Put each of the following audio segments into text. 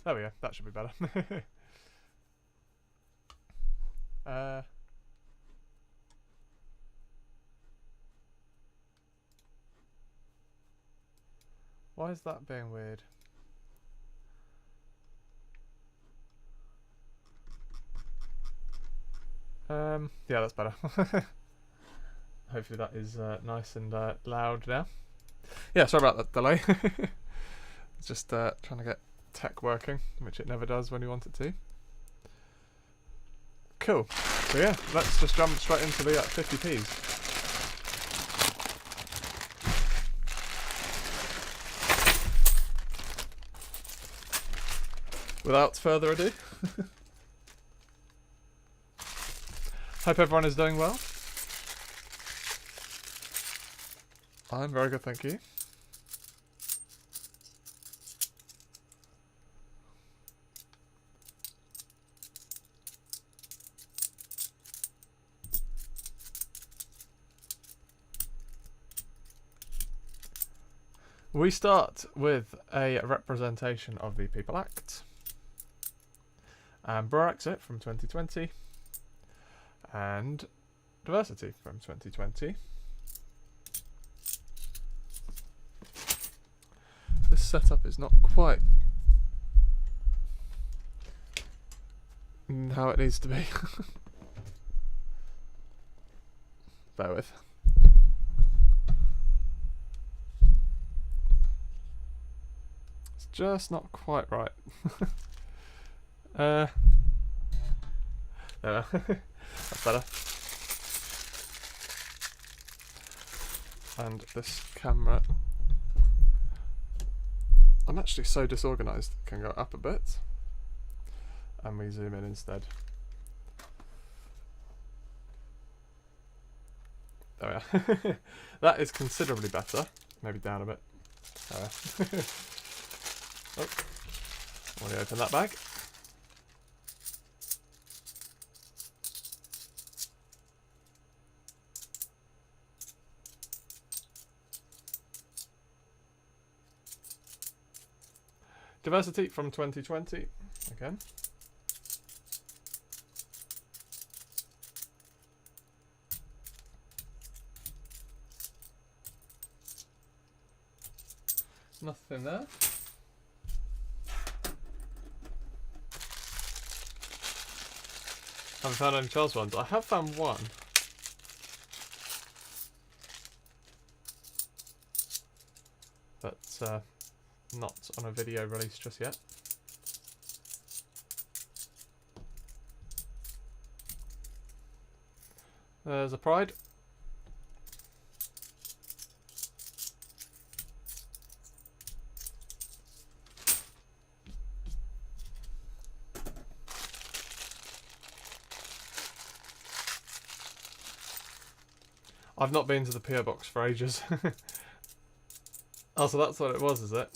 There we go. That should be better. Why is that being weird? Yeah, that's better. Hopefully that is nice and loud now. Yeah, sorry about that delay. Just trying to get tech working, which it never does when you want it to. Cool. So yeah, let's just jump straight into the 50p's. Without further ado. Hope everyone is doing well. I'm very good, thank you. We start with a representation of the People Act. And Brexit from 2020. And diversity from 2020. This setup is not quite how it needs to be. Bear with. It's just not quite right. There we are. That's better. And this camera, I'm actually so disorganised, it can go up a bit. And we zoom in instead. There we are. That is considerably better. Maybe down a bit. Oh, let me open that bag. Diversity from 2020, again. Nothing there. Haven't found any Charles ones. I have found one. But not on a video release just yet. There's a Pride. I've not been to the PO box for ages. Oh, so that's what it was, is it?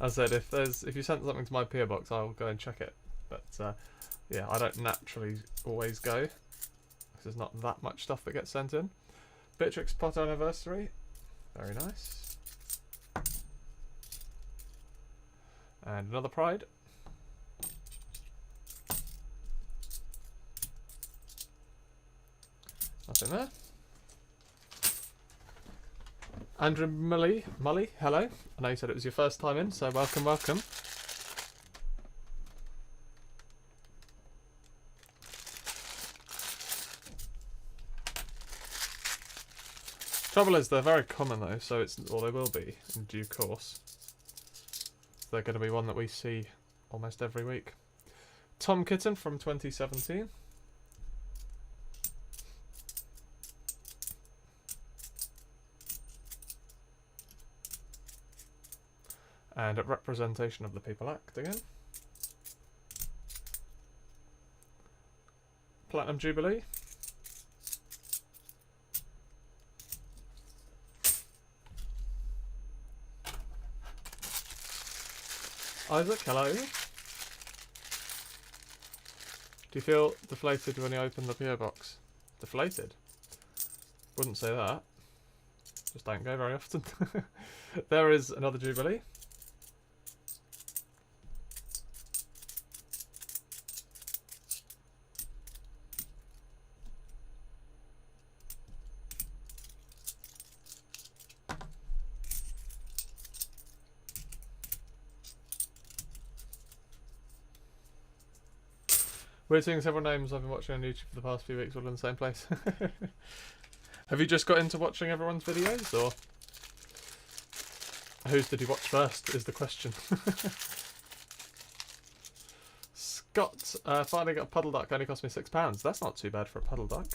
I said if you sent something to my PO box, I'll go and check it. But yeah, I don't naturally always go because there's not that much stuff that gets sent in. Beatrix Potter anniversary, very nice. And another Pride. Nothing there. Andrew Mully, hello. I know you said it was your first time in, so welcome, welcome. Trouble is, they're very common though, so or they will be in due course. They're going to be one that we see almost every week. Tom Kitten from 2017. And a representation of the People Act again. Platinum Jubilee. Isaac, hello. Do you feel deflated when you open the PO box? Deflated? Wouldn't say that. Just don't go very often. There is another Jubilee. Weird seeing several names I've been watching on YouTube for the past few weeks all in the same place. Have you just got into watching everyone's videos, or whose did you watch first is the question. Scott finally got a puddle duck, only cost me £6. That's not too bad for a puddle duck.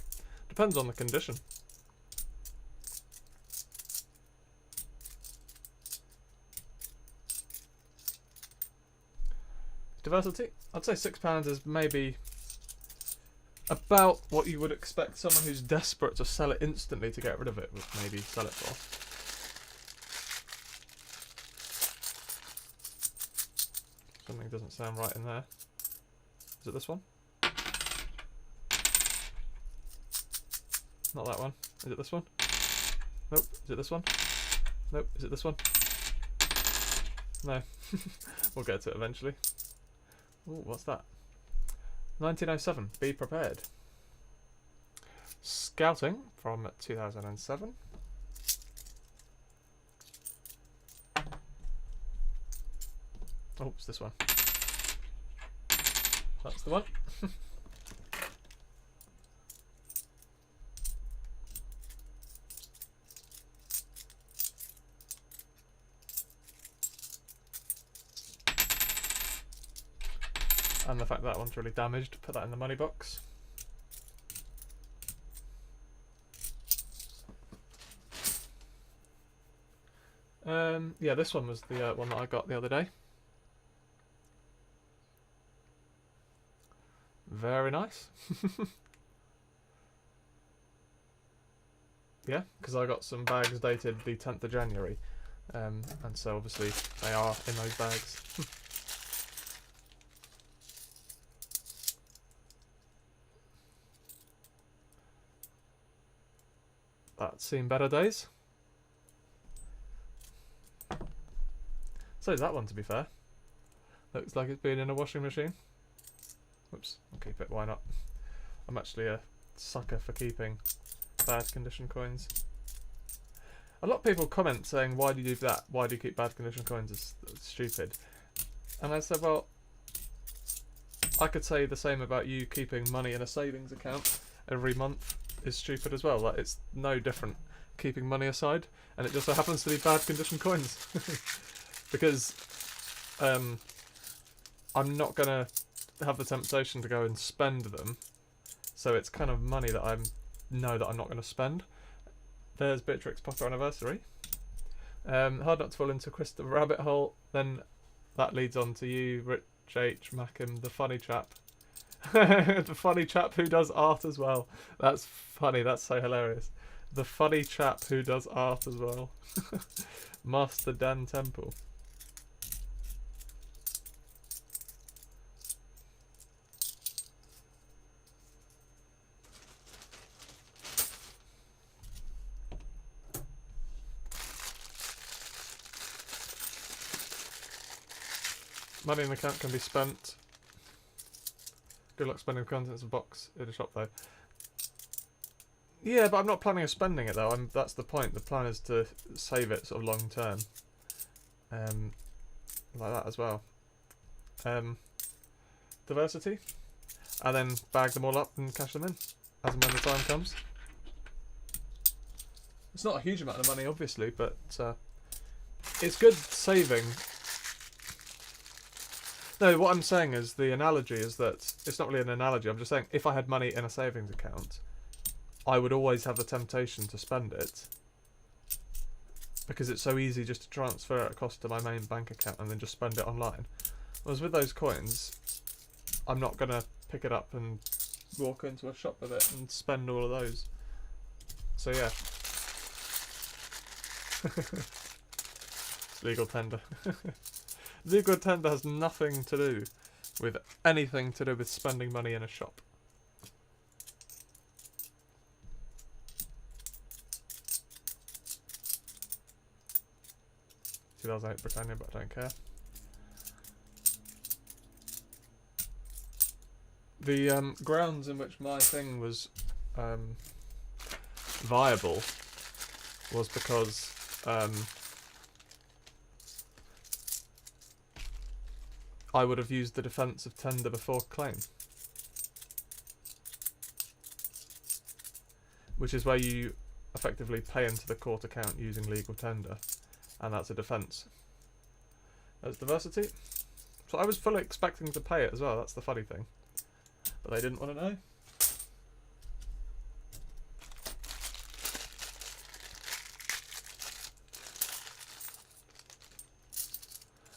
Depends on the condition. Diversity? I'd say £6 is maybe about what you would expect someone who's desperate to sell it instantly to get rid of it would maybe sell it for. Something doesn't sound right in there. Is it this one? Not that one. Is it this one? Nope. Is it this one? Nope. Is it this one? No. We'll get to it eventually. Ooh, what's that? 1907. Be prepared. Scouting from 2007. Oh, it's this one. That's the one. And the fact that one's really damaged, put that in the money box. Yeah, this one was the one that I got the other day. Very nice. Yeah, because I got some bags dated the 10th of January. And so obviously they are in those bags. That's seen better days. So is that one, to be fair. Looks like it's been in a washing machine. Oops, I'll keep it, why not? I'm actually a sucker for keeping bad condition coins. A lot of people comment saying, why do you do that? Why do you keep bad condition coins? It's stupid. And I said, well, I could say the same about you keeping money in a savings account every month is stupid as well. Like, it's no different keeping money aside, and it just so happens to be bad condition coins. Because I'm not going to have the temptation to go and spend them, so it's kind of money that I know that I'm not going to spend. There's Beatrix Potter Anniversary. Hard not to fall into a Christopher rabbit hole. Then that leads on to you, Rich H. Mackham, the funny chap. The funny chap who does art as well. That's funny, that's so hilarious. The funny chap who does art as well. Master Dan Temple. Money in the account can be spent. Good luck spending the contents of a box in a shop though. Yeah, but I'm not planning on spending it though. That's the point. The plan is to save it sort of long term. Like that as well. Diversity. And then bag them all up and cash them in as and when the time comes. It's not a huge amount of money obviously, but it's good saving. No, what I'm saying is, the analogy is that, it's not really an analogy, I'm just saying, if I had money in a savings account, I would always have the temptation to spend it. Because it's so easy just to transfer it across to my main bank account and then just spend it online. Whereas with those coins, I'm not going to pick it up and walk into a shop with it and spend all of those. So yeah. It's legal tender. Legal tender has nothing to do with anything to do with spending money in a shop. $2008 Britannia, but I don't care. The grounds in which my thing was viable was because I would have used the defence of tender before claim. which is where you effectively pay into the court account using legal tender, and that's a defence. There's diversity. So I was fully expecting to pay it as well, that's the funny thing. But they didn't want to know.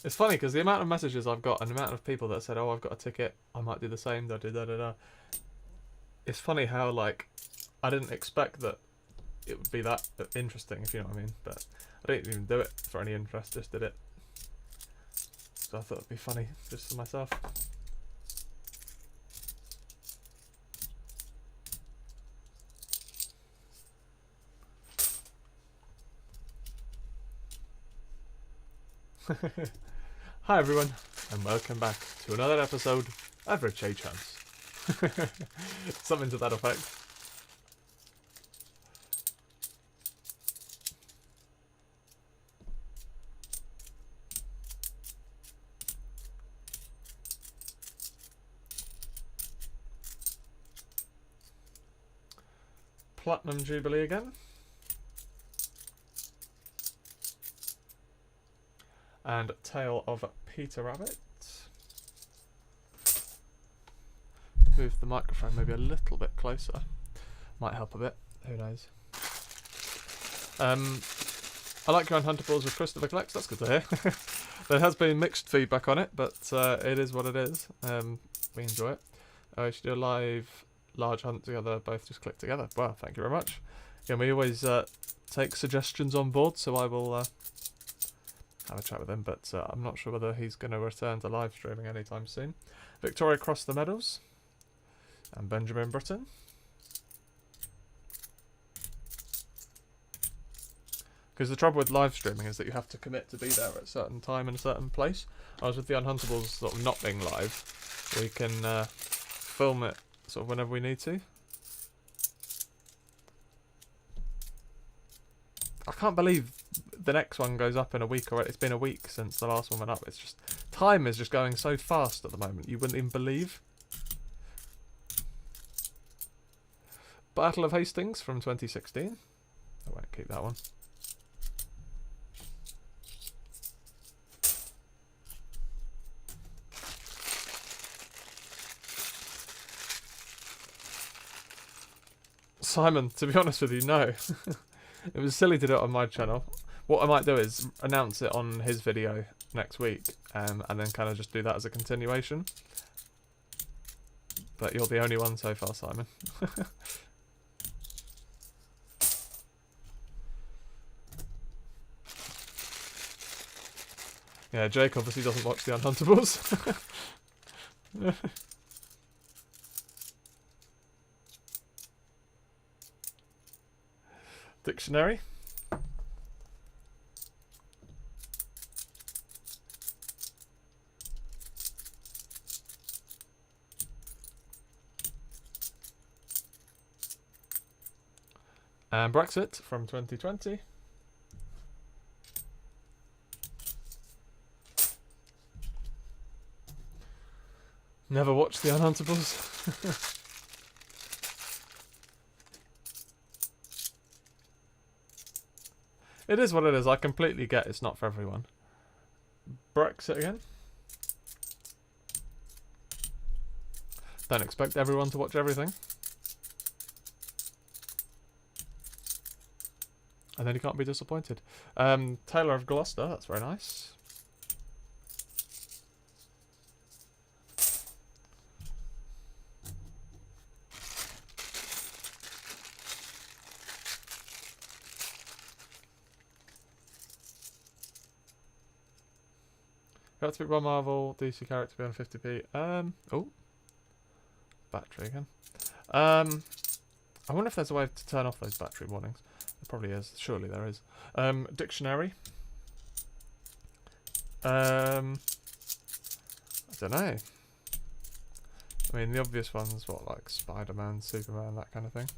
It's funny because the amount of messages I've got and the amount of people that said, oh, I've got a ticket, I might do the same, da da da da da. It's funny how, like, I didn't expect that it would be that interesting, if you know what I mean. But I didn't even do it for any interest, just did it. So I thought it'd be funny just for myself. Hi everyone, and welcome back to another episode of Rich A Chance. Something to that effect. Platinum Jubilee again. And Tale of Peter Rabbit. Move the microphone maybe a little bit closer. Might help a bit, who knows. I like your Unhuntables with Christopher Collects, that's good to hear. There has been mixed feedback on it, but it is what it is. We enjoy it. We should do a live large hunt together, both just click together. Well, thank you very much. Again, we always take suggestions on board, so I will have a chat with him, but I'm not sure whether he's going to return to live streaming anytime soon. Victoria Cross the Meadows and Benjamin Britton. Because the trouble with live streaming is that you have to commit to be there at a certain time in a certain place. Whereas with the Unhuntables sort of not being live, we can film it sort of whenever we need to. I can't believe the next one goes up in a week already. It's been a week since the last one went up. It's just, time is just going so fast at the moment. You wouldn't even believe. Battle of Hastings from 2016. I won't keep that one. Simon, to be honest with you, no. It was silly to do it on my channel. What I might do is announce it on his video next week, and then kind of just do that as a continuation. But you're the only one so far, Simon. Yeah, Jake obviously doesn't watch the Unhuntables. Dictionary. And Brexit from 2020. Never watched the Unhuntables. It is what it is. I completely get it's not for everyone. Brexit again. Don't expect everyone to watch everything. And then you can't be disappointed. Taylor of Gloucester, that's very nice. Got to pick one Marvel, DC character be on 50p. Oh. Battery again. I wonder if there's a way to turn off those battery warnings. There probably is. Surely there is. Dictionary. I don't know. I mean, the obvious ones, what, like Spider-Man, Superman, that kind of thing.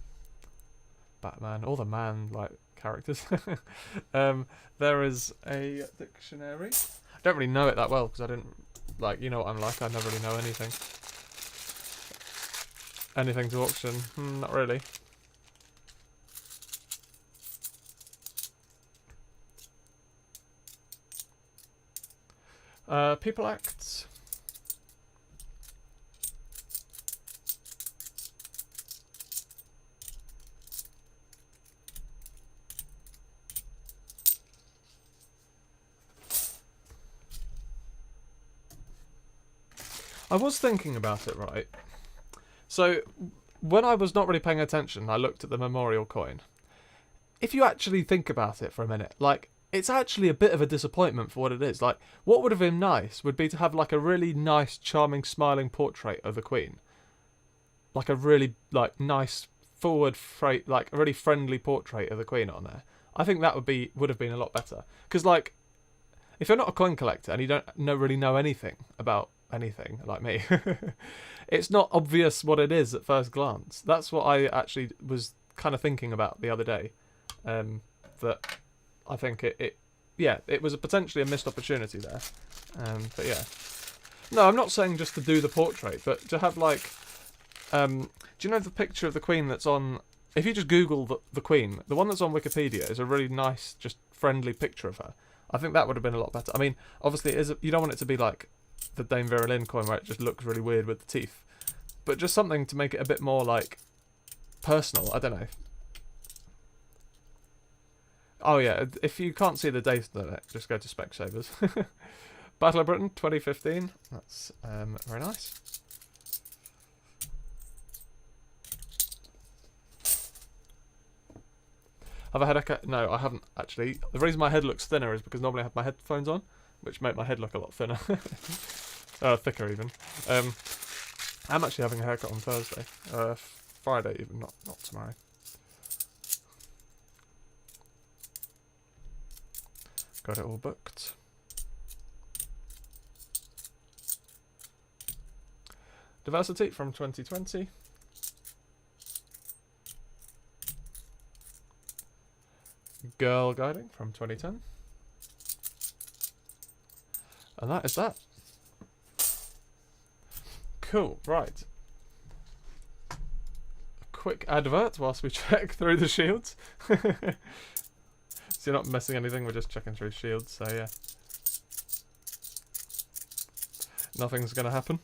Batman, all the man-like characters. There is a dictionary. I don't really know it that well because I didn't, like, you know what I'm like, I never really know anything. Anything to auction? Not really. People Act. I was thinking about it, right? So, when I was not really paying attention, I looked at the memorial coin. If you actually think about it for a minute, like, it's actually a bit of a disappointment for what it is. Like, what would have been nice would be to have, like, a really nice, charming, smiling portrait of the Queen. Like, a really, like, nice, like, a really friendly portrait of the Queen on there. I think that would have been a lot better. Because, like, if you're not a coin collector and you don't really know anything about anything, like me, it's not obvious what it is at first glance. That's what I actually was kind of thinking about the other day. That I think it was potentially a missed opportunity there. But yeah. No, I'm not saying just to do the portrait, but to have, like, do you know the picture of the Queen that's on... If you just Google the Queen, the one that's on Wikipedia is a really nice, just friendly picture of her. I think that would have been a lot better. I mean, obviously, you don't want it to be like the Dame Vera Lynn coin where it just looks really weird with the teeth. But just something to make it a bit more, like, personal. I don't know. Oh, yeah. If you can't see the date on it, just go to Specsavers. Battle of Britain, 2015. That's very nice. Have I had a... No, I haven't, actually. The reason my head looks thinner is because normally I have my headphones on, which make my head look a lot thinner. Thicker, even. I'm actually having a haircut on Thursday. Friday, even, not tomorrow. Got it all booked. Diversity from 2020. Girl Guiding from 2010. And that is that. Cool, right. A quick advert whilst we check through the shields. So you're not missing anything, we're just checking through shields, so yeah. Nothing's gonna happen.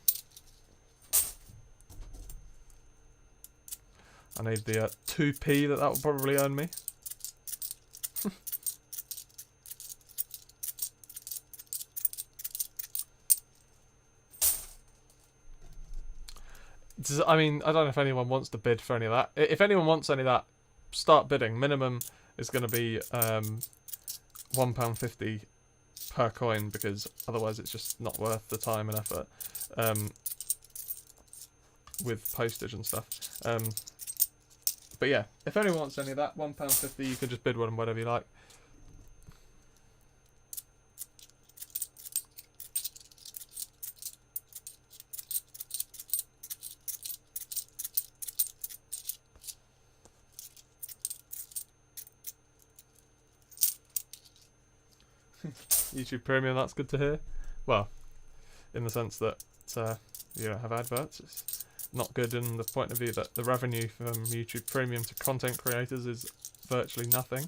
I need the 2p that will probably earn me. I mean, I don't know if anyone wants to bid for any of that. If anyone wants any of that, start bidding. Minimum is going to be £1.50 per coin, because otherwise it's just not worth the time and effort with postage and stuff. But yeah, if anyone wants any of that, £1.50, you can just bid one whatever you like. YouTube Premium, that's good to hear. Well, in the sense that you don't have adverts. It's not good in the point of view that the revenue from YouTube Premium to content creators is virtually nothing.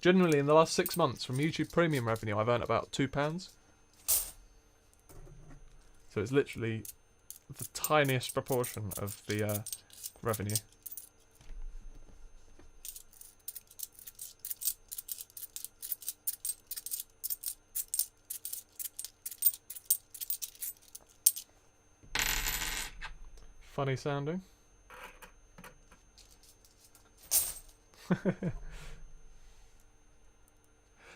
Generally, in the last 6 months, from YouTube Premium revenue, I've earned about £2. So it's literally the tiniest proportion of the revenue. Funny sounding.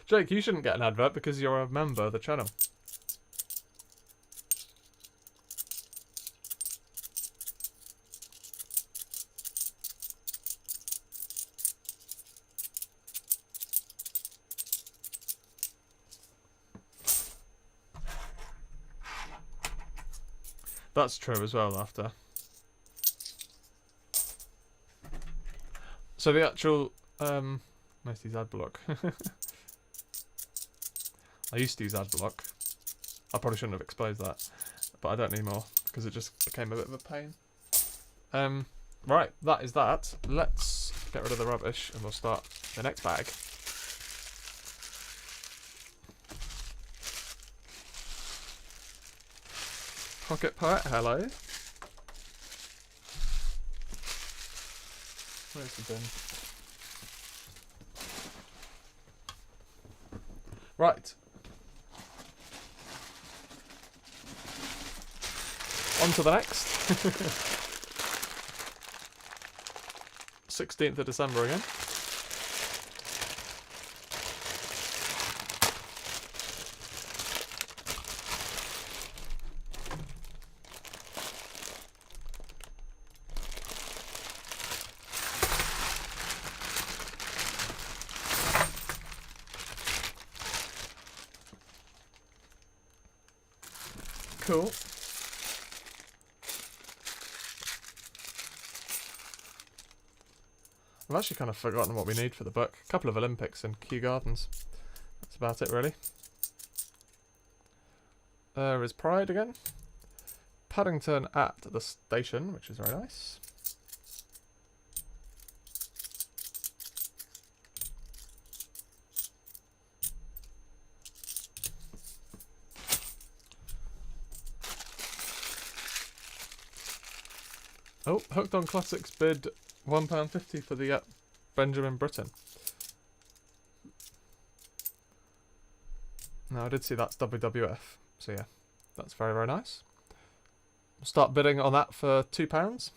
Jake, you shouldn't get an advert because you're a member of the channel. That's true as well, after. So the actual, let's use Adblock. I used to use Adblock. I probably shouldn't have exposed that, but I don't anymore because it just became a bit of a pain. Right, that is that. Let's get rid of the rubbish and we'll start the next bag. Pocket Poet, hello. Where's the bin? Right. On to the next. 16th of December again. Cool. I've actually kind of forgotten what we need for the book. A couple of Olympics and Kew Gardens. That's about it, really. There is Pride again. Paddington at the station, which is very nice. Oh, Hooked on Classics bid £1.50 for the Benjamin Britten. No, I did see that's WWF, so yeah, that's very, very nice. We'll start bidding on that for £2.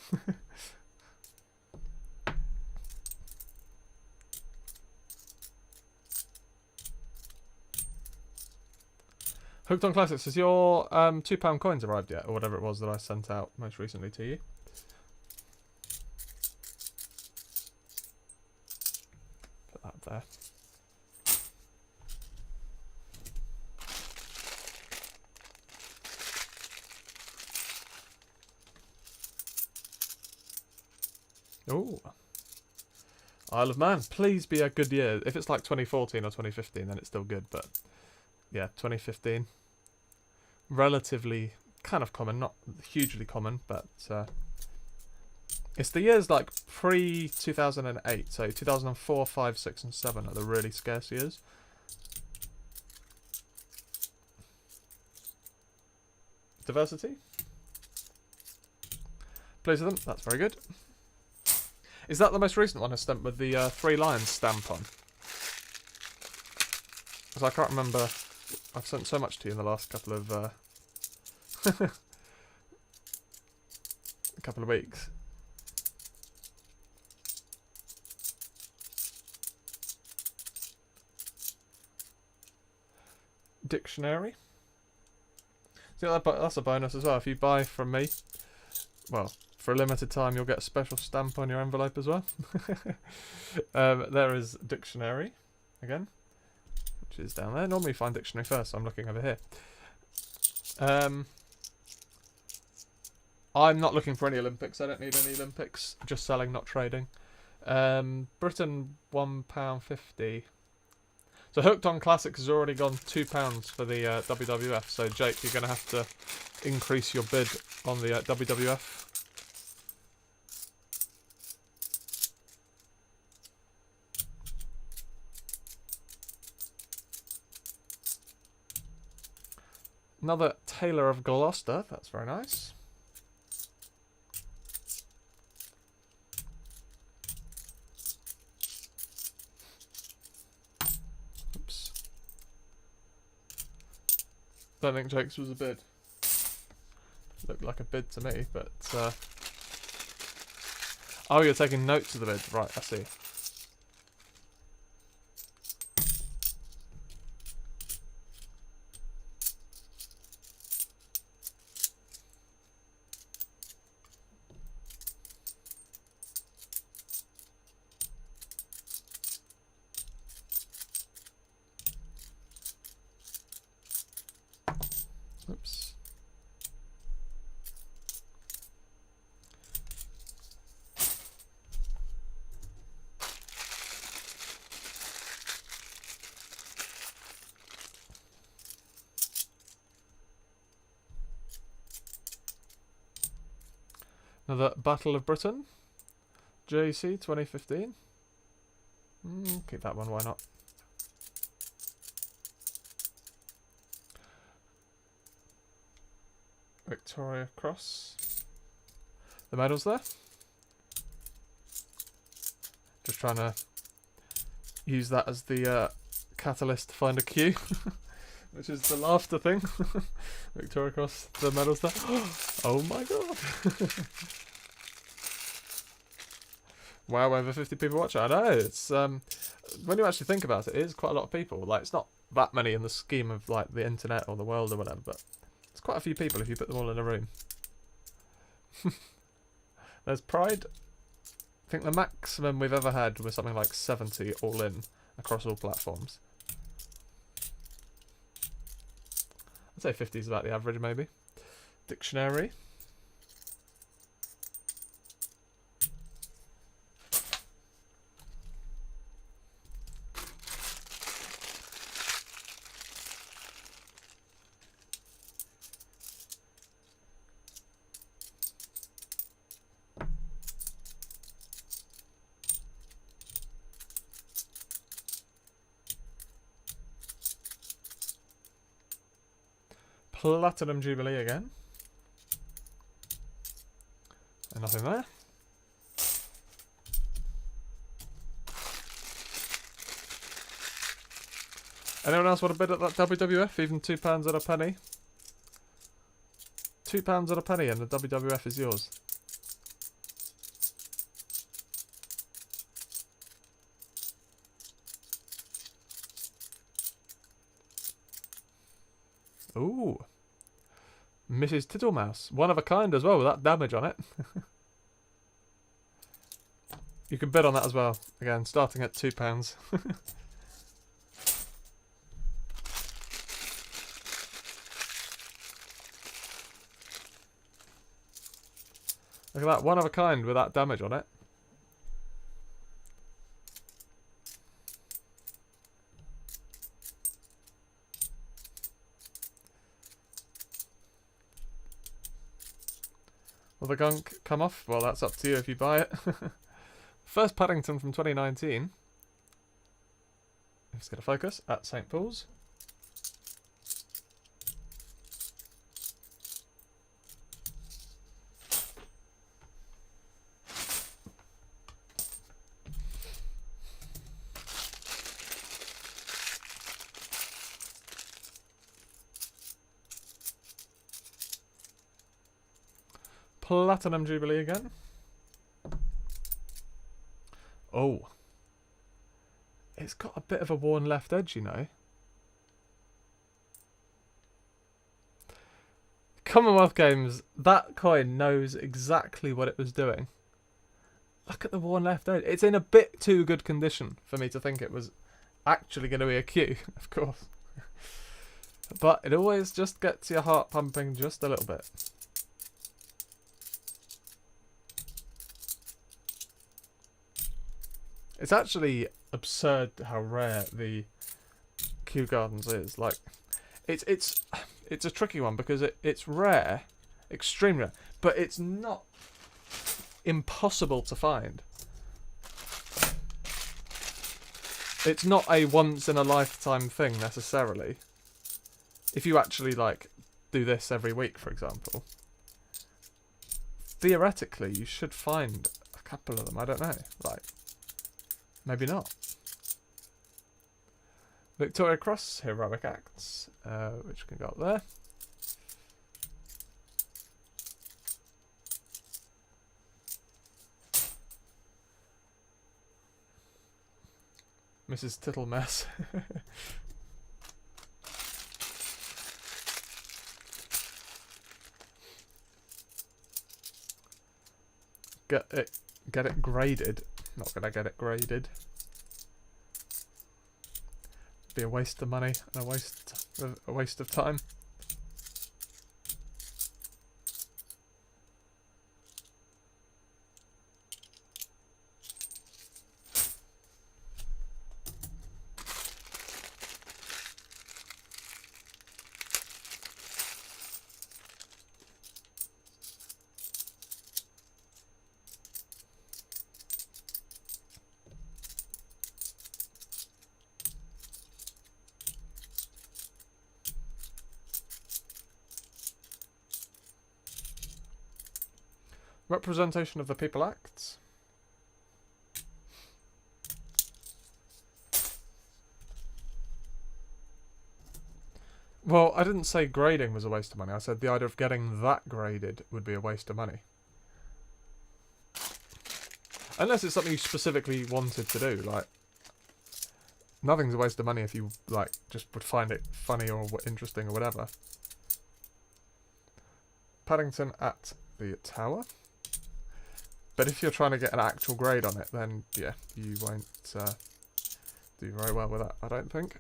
Hooked on Classics, has your £2 coins arrived yet, or whatever it was that I sent out most recently to you? Put that there. Oh, Isle of Man, please be a good year. If it's like 2014 or 2015, then it's still good, but yeah, 2015. Relatively kind of common, not hugely common, but it's the years like pre-2008, so 2004, 5, 6 and 7 are the really scarce years. Diversity. Pleased with them, that's very good. Is that the most recent one I stamped with the 3 lions stamp on? Because I can't remember. I've sent so much to you in the last couple of weeks. Dictionary. See, that's a bonus as well. If you buy from me, well, for a limited time, you'll get a special stamp on your envelope as well. There is Dictionary again, which is down there. Normally you find Dictionary first, so I'm looking over here. I'm not looking for any Olympics. I don't need any Olympics. Just selling, not trading. Britain, £1.50. So Hooked on Classics has already gone £2 for the WWF. So Jake, you're going to have to increase your bid on the WWF. Another Taylor of Gloucester. That's very nice. Oops. Don't think Jake's was a bid. Looked like a bid to me, but oh, you're taking notes of the bid. Right, I see. Oops. Another Battle of Britain. JC 2015. Keep that one, why not? Victoria Cross. The medals there. Just trying to use that as the catalyst to find a queue, which is the laughter thing. Victoria Cross, the medals there. Oh my god! Wow, over 50 people watching. I know, it's when you actually think about it, it is quite a lot of people. Like, it's not that many in the scheme of like the internet or the world or whatever, but it's quite a few people if you put them all in a room. There's Pride. I think the maximum we've ever had was something like 70 all in across all platforms. I'd say 50 is about the average, maybe. Dictionary. Platinum Jubilee again. And nothing there. Anyone else want a bid at that WWF? Even £2 and a penny? £2 and a penny and the WWF is yours. Ooh. Mrs. Tittlemouse. One of a kind as well with that damage on it. You can bid on that as well. Again, starting at £2. Look at that. One of a kind with that damage on it. Will the gunk come off? Well, that's up to you if you buy it. First Paddington from 2019. Let's get a focus at St. Paul's. Platinum Jubilee again. Oh. It's got a bit of a worn left edge, you know. Commonwealth Games, that coin knows exactly what it was doing. Look at the worn left edge. It's in a bit too good condition for me to think it was actually going to be a Q, of course. But it always just gets your heart pumping just a little bit. It's actually absurd how rare the Kew Gardens is. Like, it's a tricky one because it's rare, extremely rare, but it's not impossible to find. It's not a once in a lifetime thing necessarily. If you actually like do this every week, for example, theoretically you should find a couple of them. I don't know, like. Maybe not. Victoria Cross, Heroic Acts, which can go up there. Mrs. Tittlemess. Get it graded. Not gonna get it graded. Be a waste of money and a waste of time. Representation of the People Acts. Well, I didn't say grading was a waste of money. I said the idea of getting that graded would be a waste of money. Unless it's something you specifically wanted to do, like... Nothing's a waste of money if you, like, just would find it funny or interesting or whatever. Paddington at the Tower. But if you're trying to get an actual grade on it, then, yeah, you won't do very well with that, I don't think.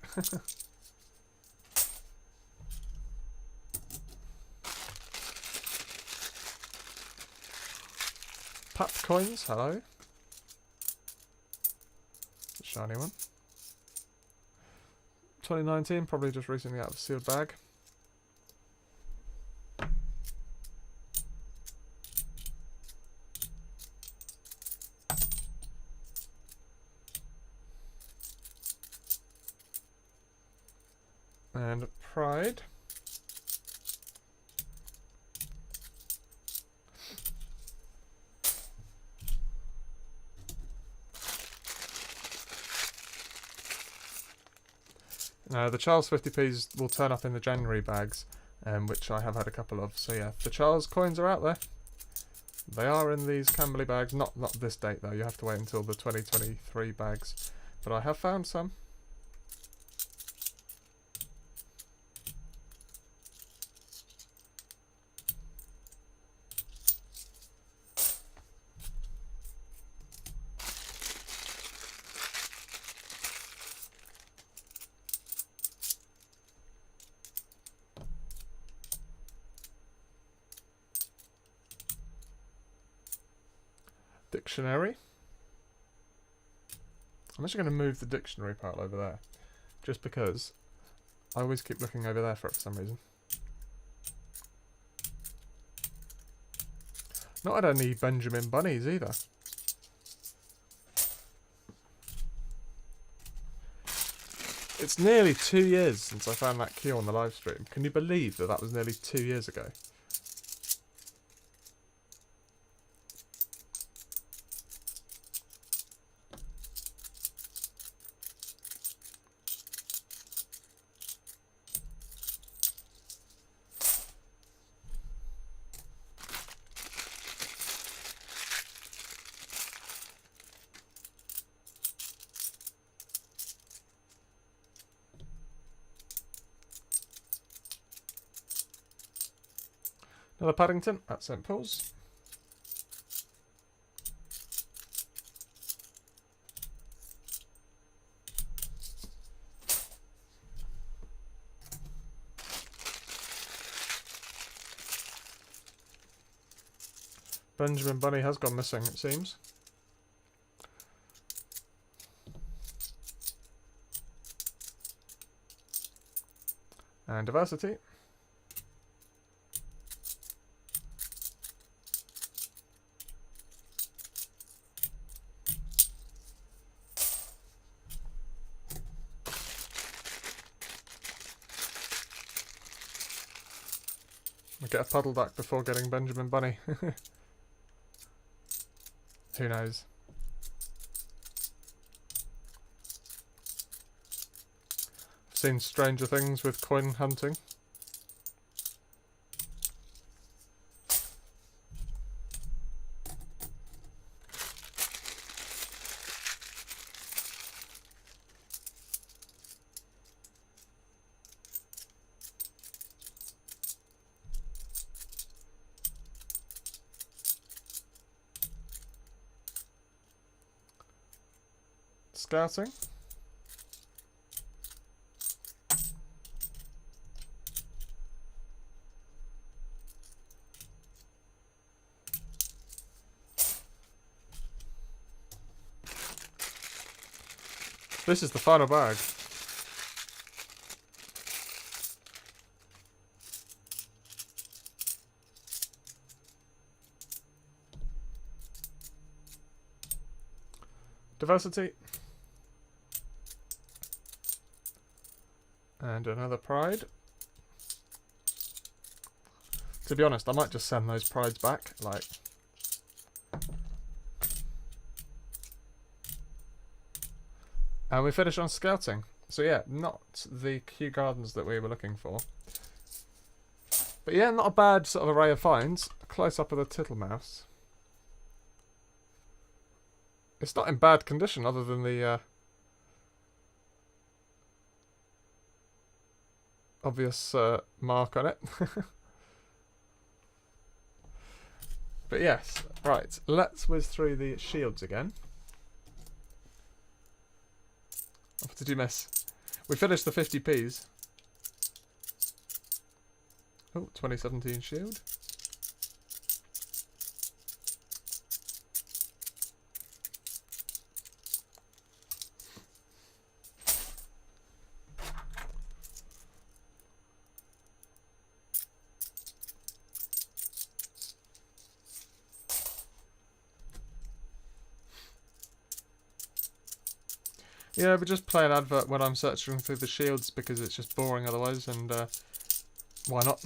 Pat coins, hello. Shiny one. 2019, probably just recently out of a sealed bag. And Pride. The Charles 50p's will turn up in the January bags, which I have had a couple of. So yeah, the Charles coins are out there. They are in these Camberley bags. Not this date though. You have to wait until the 2023 bags. But I have found some. Dictionary. I'm actually going to move the dictionary part over there, just because I always keep looking over there for it for some reason. Not had any Benjamin Bunnies either. It's nearly 2 years since I found that key on the live stream. Can you believe that that was nearly 2 years ago? Another Paddington at St Paul's. Benjamin Bunny has gone missing, it seems. And diversity. I'll get a puddle duck before getting Benjamin Bunny. Who knows? I've seen stranger things with coin hunting. Scouting. This is the final bag. Diversity. And another Pride. To be honest, I might just send those Prides back. Like, And we finished on scouting. So yeah, not the Kew Gardens that we were looking for. But yeah, not a bad sort of array of finds. A close-up of the Tittlemouse. It's not in bad condition other than the obvious mark on it. But yes, right, let's whiz through the shields again. What did you miss? We finished the 50p's. Oh, 2017 shield. Yeah, but just play an advert when I'm searching through the shields because it's just boring otherwise, and why not?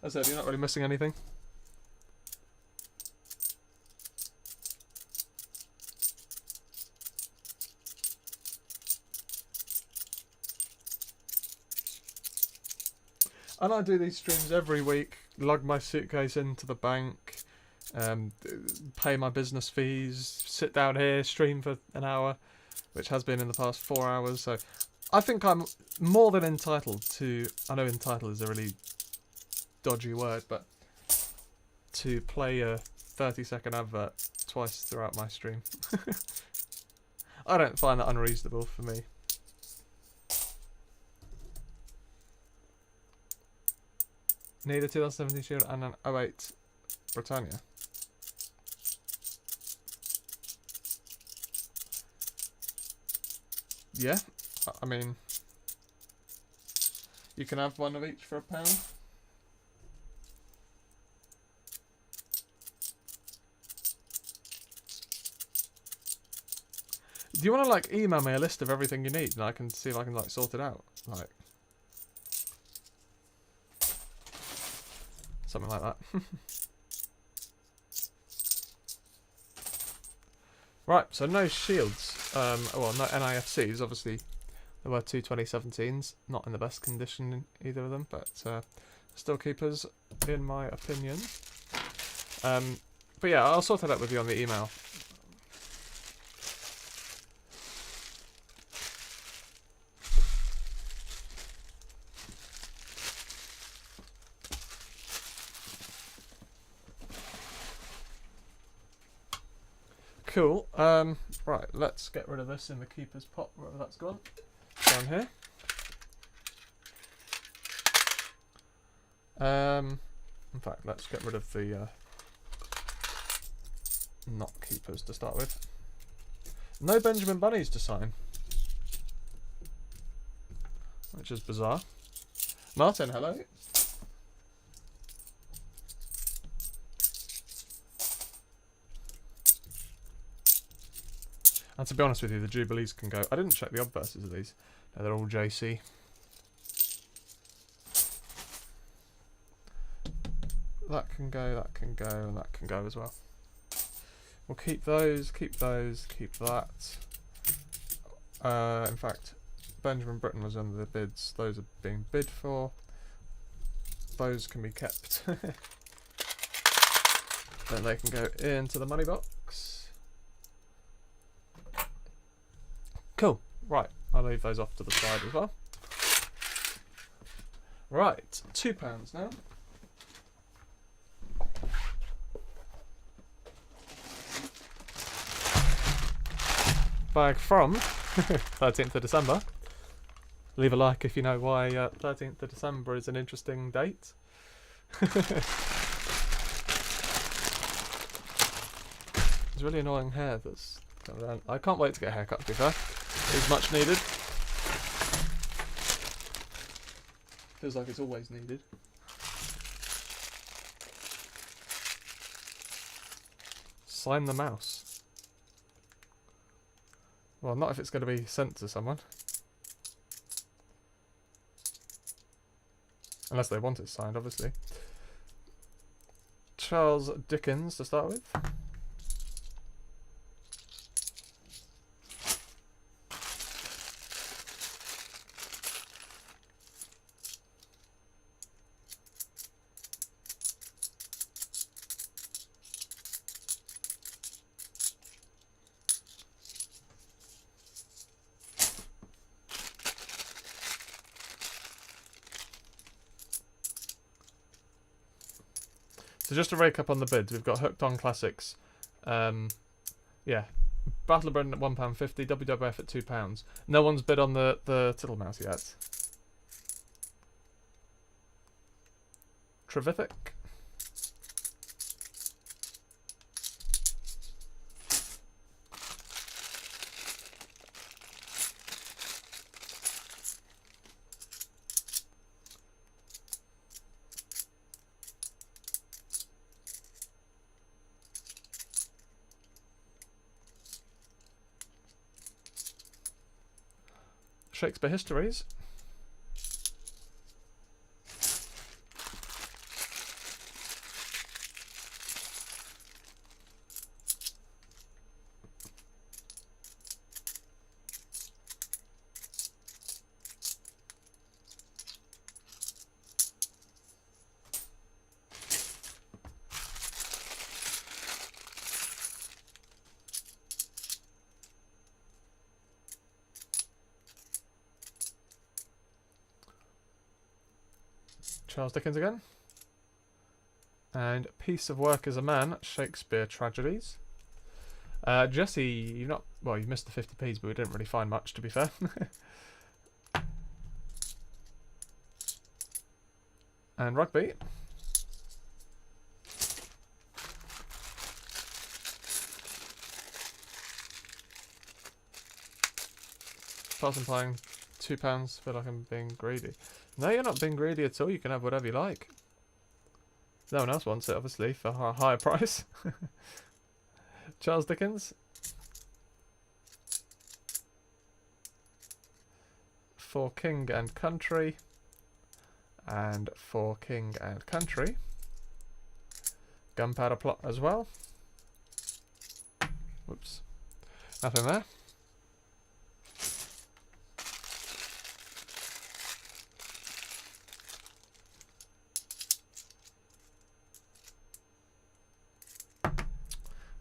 As I said, you're not really missing anything. And I do these streams every week, lug my suitcase into the bank, pay my business fees, sit down here, stream for an hour, which has been in the past 4 hours, so I think I'm more than entitled to, I know entitled is a really dodgy word, but to play a 30-second advert twice throughout my stream. I don't find that unreasonable for me. Need a 2017 shield and an 08 Britannia. Yeah, I mean, you can have one of each for £1. Do you want to like email me a list of everything you need and I can see if I can like sort it out? Like something like that. Right, so no shields. Well, no NIFCs. Obviously, there were two 2017s. Not in the best condition, either of them, but still keepers, in my opinion. But yeah, I'll sort it out with you on the email. Cool. Right, let's get rid of this in the keeper's pot, wherever that's gone. Down here. In fact, let's get rid of the not keepers to start with. No Benjamin Bunnies to sign, which is bizarre. Martin, hello. And to be honest with you, the Jubilees can go. I didn't check the obverses of these. No, they're all JC. That can go, and that can go as well. We'll keep those, keep that. In fact, Benjamin Britten was under the bids. Those are being bid for. Those can be kept. Then they can go into the money box. Cool. Right, I'll leave those off to the side as well. Right, £2 now. Bag from 13th of December. Leave a like if you know why 13th of December is an interesting date. It's really annoying hair that's coming around. I can't wait to get a haircut, to be fair. It's much needed. Feels like it's always needed. Sign the mouse. Well, not if it's going to be sent to someone. Unless they want it signed, obviously. Charles Dickens to start with. So just to rake up on the bids, we've got Hooked on Classics. Yeah. Battle of Britain at £1.50, WWF at £2. No one's bid on the Tittlemouse yet. Trevithick. Shakespeare Histories. Charles Dickens again. And Piece of Work as a Man, Shakespeare Tragedies. Jesse, you've not... Well, you've missed the 50p's, but we didn't really find much, to be fair. And Rugby. Pass implying £2. Feel like I'm being greedy. No, you're not being greedy at all. You can have whatever you like. No one else wants it, obviously, for a higher price. Charles Dickens. For King and Country. And For King and Country. Gunpowder Plot as well. Whoops. Nothing there.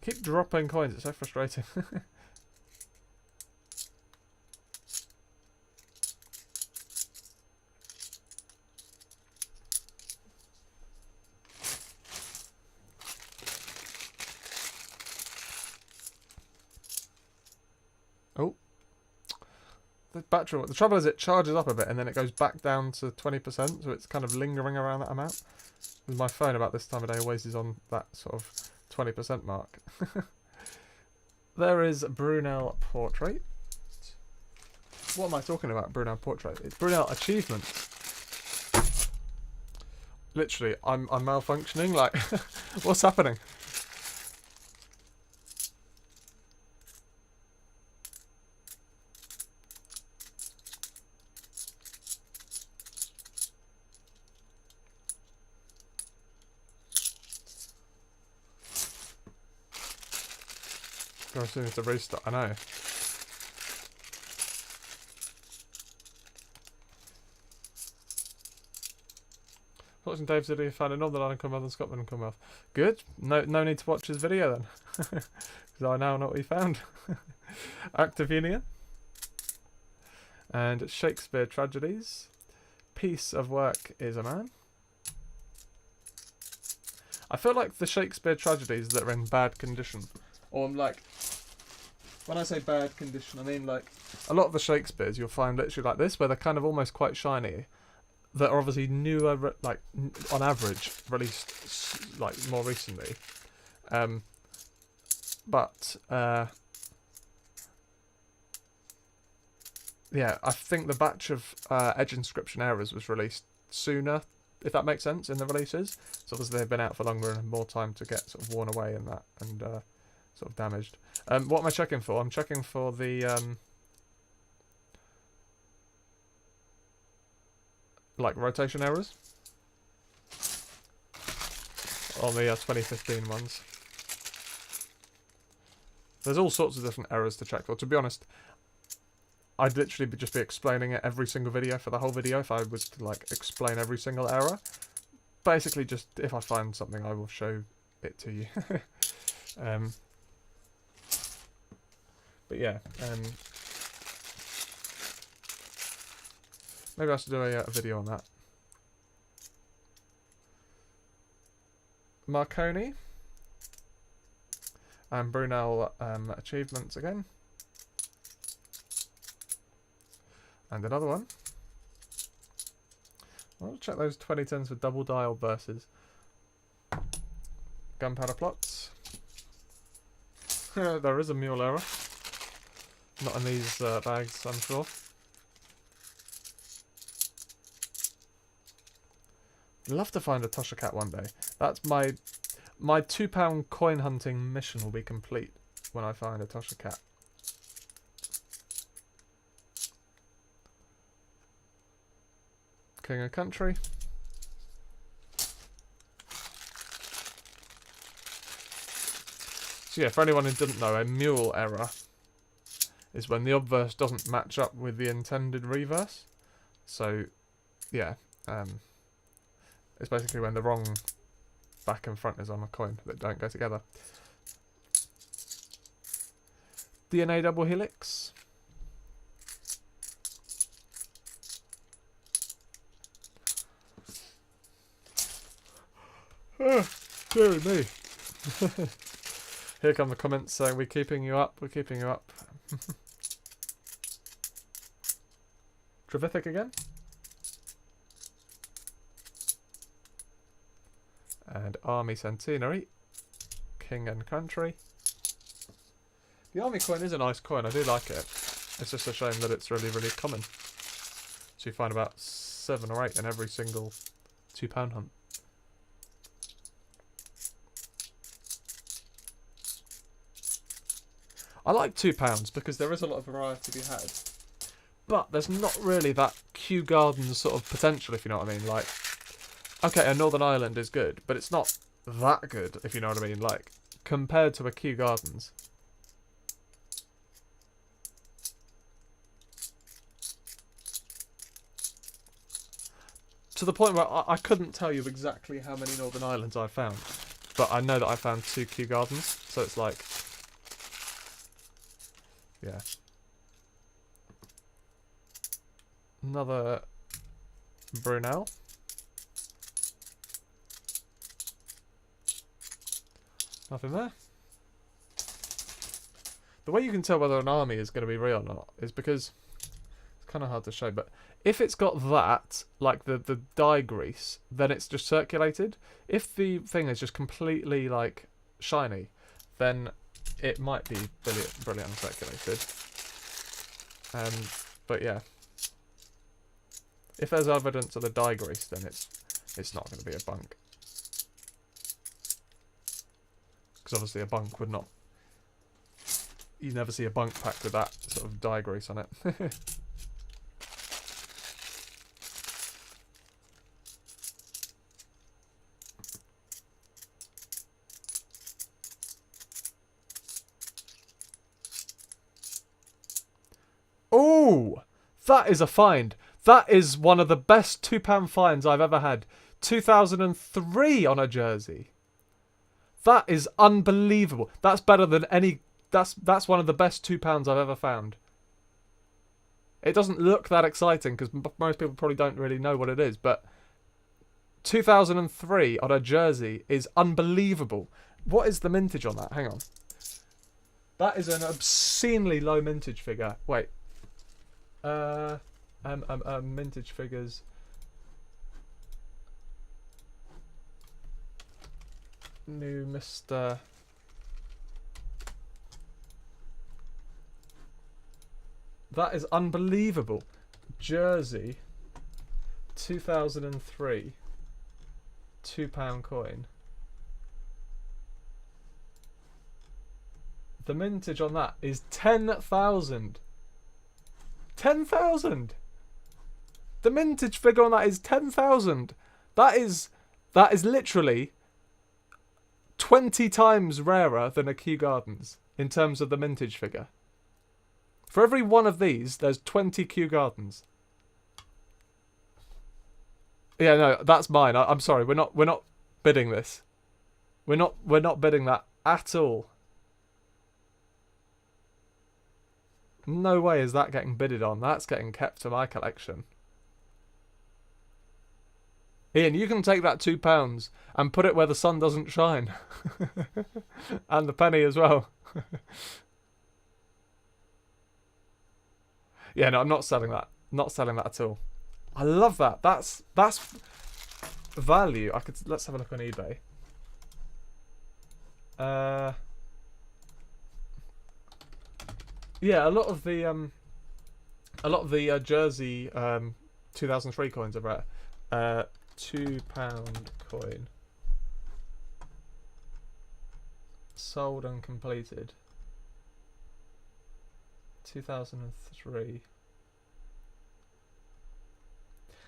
Keep dropping coins, it's so frustrating. Oh. The battery, the trouble is it charges up a bit and then it goes back down to 20%, so it's kind of lingering around that amount. With my phone about this time of day always is on that sort of 20% mark. There is Brunel Portrait. What am I talking about, Brunel Portrait? It's Brunel Achievement. Literally, I'm malfunctioning, like, what's happening? As soon as the restart, I know. Watching Dave's video, found in Northern Ireland, Commonwealth and Scotland and Commonwealth. Good. No need to watch his video then, because I now know what he found. Active Union and Shakespeare Tragedies. Piece of Work is a Man. I feel like the Shakespeare Tragedies that are in bad condition, or like. When I say bad condition, I mean like a lot of the Shakespeares you'll find literally like this, where they're kind of almost quite shiny, that are obviously newer, like on average released like more recently. Yeah, I think the batch of Edge Inscription Errors was released sooner, if that makes sense, in the releases. So obviously they've been out for longer and have more time to get sort of worn away and that, and sort of damaged. What am I checking for? I'm checking for the like rotation errors on the 2015 ones. There's all sorts of different errors to check for. To be honest, I'd literally just be explaining it every single video for the whole video if I was to like explain every single error. Basically, just if I find something, I will show it to you. But yeah, maybe I should do a video on that. Marconi. And Brunel achievements again. And another one. I'll check those 2010s with double dial versus gunpowder plots. There is a mule error. Not in these bags, I'm sure. I'd love to find a Tosha Cat one day. That's my £2 coin hunting mission will be complete when I find a Tosha Cat. King of Country. So yeah, for anyone who didn't know, a mule error is when the obverse doesn't match up with the intended reverse. So yeah, it's basically when the wrong back and front is on a coin that don't go together. DNA double helix. Dear me. Here come the comments saying we're keeping you up, we're keeping you up. Trevithick again. And Army Centenary. King and Country. The Army coin is a nice coin, I do like it. It's just a shame that it's really, really common. So you find about 7 or 8 in every single £2 hunt. I like £2 because there is a lot of variety to be had. But there's not really that Kew Gardens sort of potential, if you know what I mean. Like, okay, a Northern Ireland is good, but it's not that good, if you know what I mean. Like, compared to a Kew Gardens. To the point where I couldn't tell you exactly how many Northern Islands I found. But I know that I found 2 Kew Gardens, so it's like... yeah. Another Brunel. Nothing there. The way you can tell whether an army is going to be real or not is because it's kind of hard to show, but if it's got that, like the dye grease, then it's just circulated. If the thing is just completely like shiny, then it might be brilliant uncirculated. But yeah, if there's evidence of the dye grease, then it's not going to be a bunk. Because obviously a bunk would not... You never see a bunk packed with that sort of dye grease on it. Oh! That is a find. That is one of the best £2 finds I've ever had. 2003 on a jersey. That is unbelievable. That's better than any... That's one of the best £2 I've ever found. It doesn't look that exciting because most people probably don't really know what it is, but 2003 on a jersey is unbelievable. What is the mintage on that? Hang on. That is an obscenely low mintage figure. Wait. Mintage figures. New Mr. That is unbelievable. Jersey, 2003, £2 coin. The mintage on that is 10,000. 10,000. The mintage figure on that is 10,000. That is literally 20 times rarer than a Kew Gardens in terms of the mintage figure. For every one of these, there's 20 Kew Gardens. Yeah, no, that's mine. I'm sorry. We're not bidding this. We're not bidding that at all. No way is that getting bidded on. That's getting kept to my collection. Ian, you can take that £2 and put it where the sun doesn't shine. And the penny as well. Yeah, no, I'm not selling that. Not selling that at all. I love that. That's value. Let's have a look on eBay. Yeah, a lot of the Jersey 2003 coins are rare. £2 coin. Sold and completed. 2003.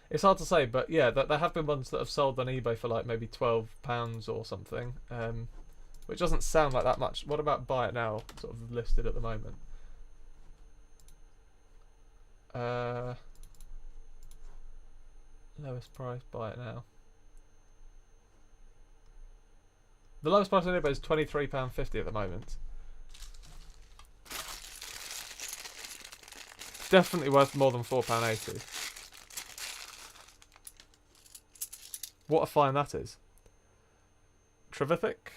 It's hard to say, but yeah, there have been ones that have sold on eBay for like maybe £12 or something, which doesn't sound like that much. What about buy it now, sort of listed at the moment? Lowest price, buy it now. The lowest price on eBay is £23.50 at the moment. Definitely worth more than £4.80. What a find that is. Terrific.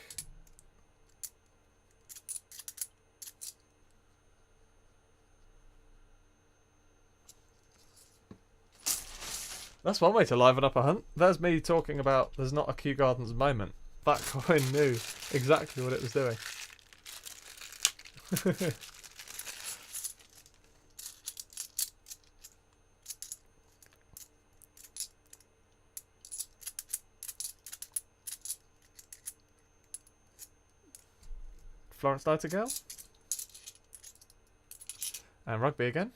That's one way to liven up a hunt. There's me talking about there's not a Kew Gardens moment. That coin knew exactly what it was doing. Florence Nightingale. And rugby again.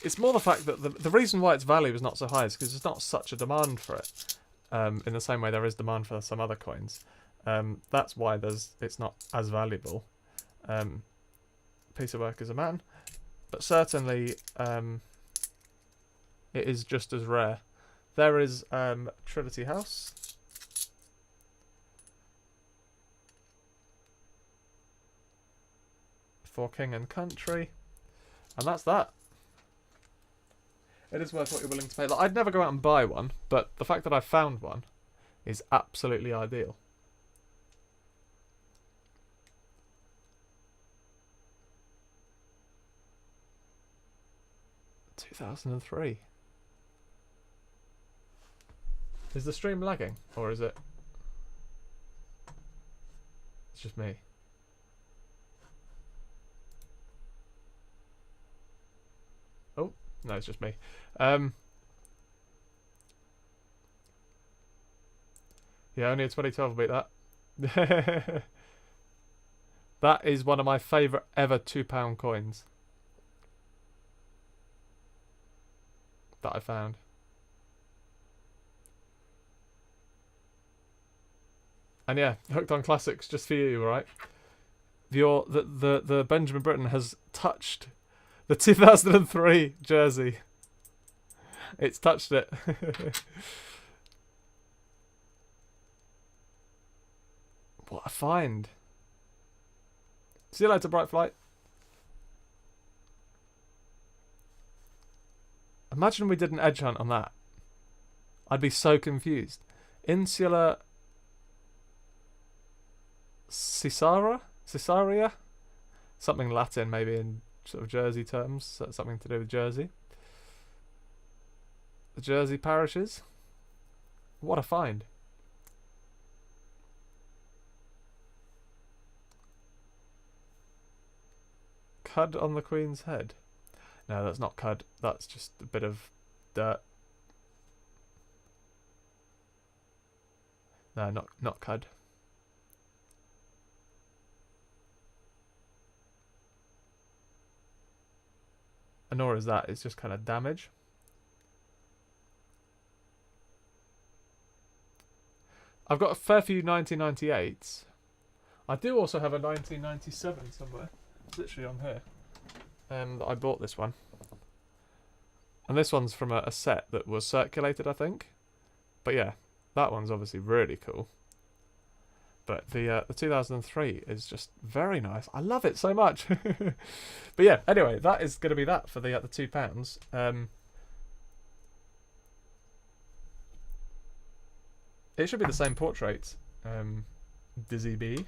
It's more the fact that the reason why its value is not so high is because there's not such a demand for it. In the same way there is demand for some other coins. That's why it's not as valuable. Piece of work is a man. But certainly it is just as rare. There is Trinity House. For King and Country. And that's that. It is worth what you're willing to pay. Like, I'd never go out and buy one, but the fact that I found one is absolutely ideal. $2003. Is the stream lagging, or is it? It's just me. Oh, no, it's just me. Yeah, only a 2012 will beat that. That is one of my favourite ever £2 coins that I found. And yeah, Hooked on Classics just for you, right? The Benjamin Britten has touched the 2003 jersey. It's touched it. What a find. See you later, Bright Flight. Imagine we did an edge hunt on that. I'd be so confused. Insula Caesarea? Something Latin, maybe in sort of Jersey terms. Something to do with Jersey. The Jersey parishes. What a find. Cud on the Queen's head. No, that's not cud. That's just a bit of dirt. No, not cud. And nor is that. It's just kind of damage. I've got a fair few 1998s. I do also have a 1997 somewhere. It's literally on here. That I bought this one. And this one's from a set that was circulated, I think. But yeah, that one's obviously really cool. But the 2003 is just very nice. I love it so much. But yeah, anyway, that is going to be that for the £2. It should be the same portrait. Dizzy B.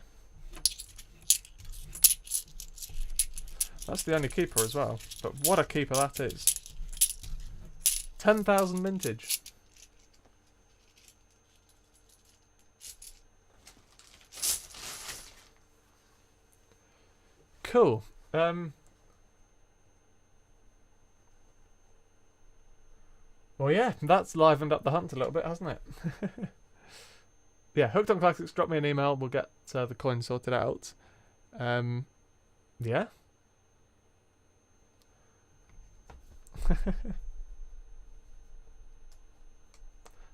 That's the only keeper as well. But what a keeper that is. 10,000 mintage. Cool. Well, yeah, that's livened up the hunt a little bit, hasn't it? Yeah, Hooked on Classics, drop me an email. We'll get the coin sorted out. Yeah.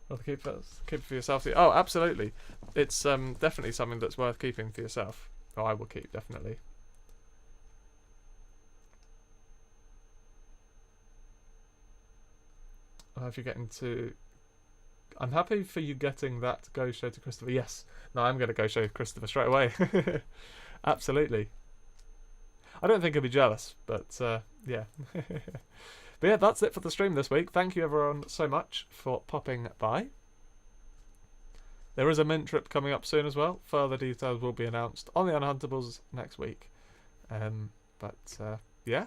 Well, keep it for yourself. Oh, absolutely. It's definitely something that's worth keeping for yourself. Oh, I will keep, definitely. If you're getting to... I'm happy for you getting that go show to Christopher. Yes. No, I'm going to go show Christopher straight away. Absolutely. I don't think he'll be jealous, but yeah. But yeah, that's it for the stream this week. Thank you everyone so much for popping by. There is a mint trip coming up soon as well. Further details will be announced on the Unhuntables next week. But yeah.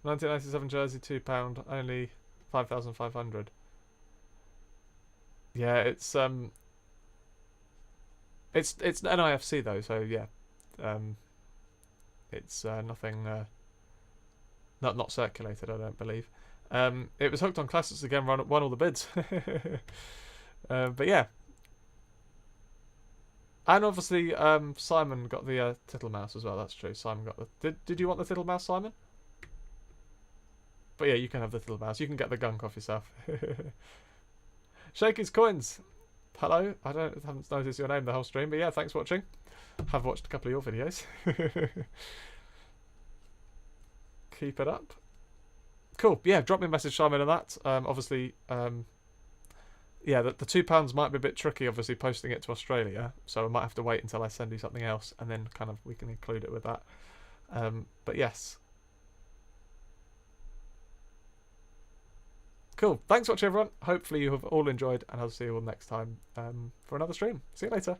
£1997 jersey, £2, only 5,500. Yeah, it's NIFC though, so yeah, it's nothing, not circulated, I don't believe. It was Hooked on Classics again, won all the bids. But yeah, and obviously Simon got the Tittle Mouse as well. That's true. Simon got the. Did you want the Tittle Mouse, Simon? But yeah, you can have the Tittle Mouse. You can get the gunk off yourself. Shaky's Coins. Hello. I haven't noticed your name the whole stream, but yeah, thanks for watching. Have watched a couple of your videos. Keep it up. Cool. Yeah, drop me a message, Simon, on that. Obviously, yeah, the £2 might be a bit tricky, obviously, posting it to Australia. So I might have to wait until I send you something else, and then kind of we can include it with that. But yes. Cool. Thanks for watching, everyone. Hopefully you have all enjoyed, and I'll see you all next time for another stream. See you later.